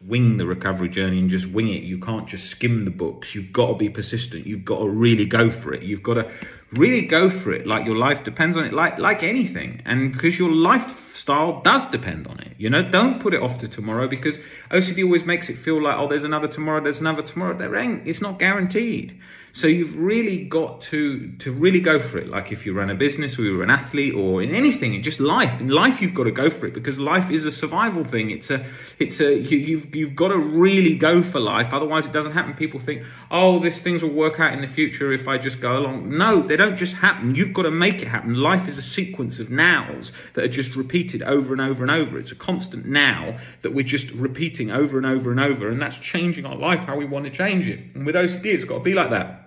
wing the recovery journey and just wing it. You can't just skim the books. You've got to be persistent. You've got to really go for it. You've got to really go for it, like your life depends on it, like anything. And because your lifestyle does depend on it, don't put it off to tomorrow, because OCD always makes it feel like, oh, there's another tomorrow. There ain't. It's not guaranteed. So you've really got to really go for it. Like if you run a business or you're an athlete or in anything, in just life. In life, you've got to go for it, because life is a survival thing. You've got to really go for life. Otherwise, it doesn't happen. People think, oh, these things will work out in the future if I just go along. No, they don't just happen. You've got to make it happen. Life is a sequence of nows that are just repeated over and over and over. It's a constant now that we're just repeating over and over and over, and that's changing our life how we want to change it. And with OCD, it's got to be like that.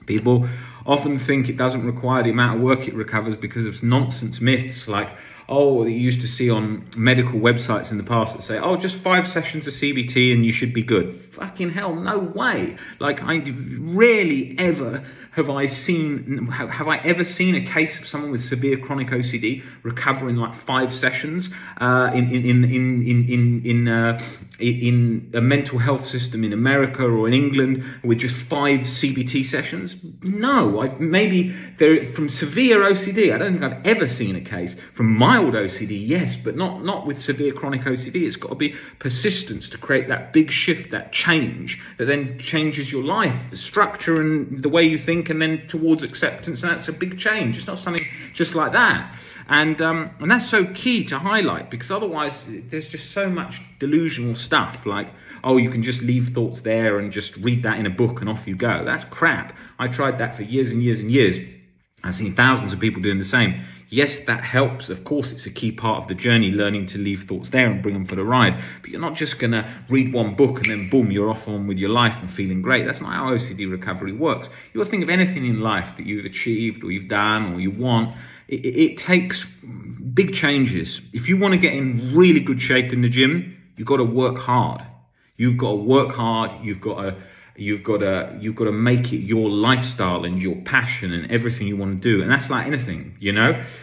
People often think it doesn't require the amount of work it recovers because of nonsense myths like, oh, that you used to see on medical websites in the past that say, oh, just 5 sessions of CBT and you should be good. Fucking hell, no way. Like, I rarely ever have I ever seen a case of someone with severe chronic OCD recover in like 5 sessions in a mental health system in America or in England with just 5 CBT sessions? No, from severe OCD, I don't think I've ever seen a case. From mild OCD, yes, but not with severe chronic OCD. It's got to be persistence to create that big shift, that change that then changes your life, the structure and the way you think, and then towards acceptance. And that's a big change. It's not something just like that. And that's so key to highlight, because otherwise there's just so much delusional stuff like, oh, you can just leave thoughts there and just read that in a book and off you go. That's crap. I tried that for years and years and years. I've seen thousands of people doing the same. Yes, that helps. Of course, it's a key part of the journey, learning to leave thoughts there and bring them for the ride. But you're not just going to read one book and then boom, you're off on with your life and feeling great. That's not how OCD recovery works. You got to think of anything in life that you've achieved or you've done or you want. It takes big changes. If you want to get in really good shape in the gym, you've got to work hard. You've got to work hard. You've got to make it your lifestyle and your passion and everything you want to do. And that's like anything,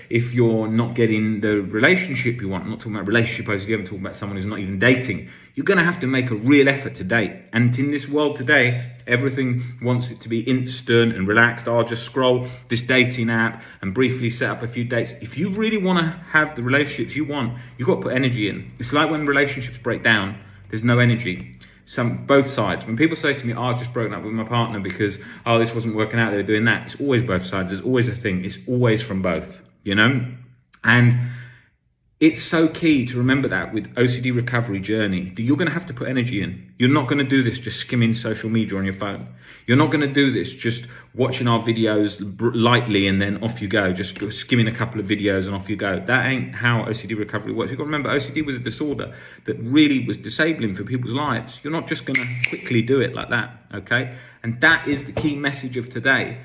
if you're not getting the relationship you want, I'm not talking about relationship OCD, I'm talking about someone who's not even dating, you're going to have to make a real effort to date. And in this world today, everything wants it to be instant and relaxed. I'll just scroll this dating app and briefly set up a few dates. If you really want to have the relationships you want, you've got to put energy in. It's like when relationships break down, there's no energy. Both sides. When people say to me, I've just broken up with my partner because, this wasn't working out, they were doing that. It's always both sides. There's always a thing. It's always from both, And it's so key to remember that with OCD recovery journey, that you're going to have to put energy in. You're not going to do this just skimming social media on your phone. You're not going to do this just watching our videos lightly and then off you go, just skimming a couple of videos and off you go. That ain't how OCD recovery works. You've got to remember, OCD was a disorder that really was disabling for people's lives. You're not just going to quickly do it like that, okay? And that is the key message of today.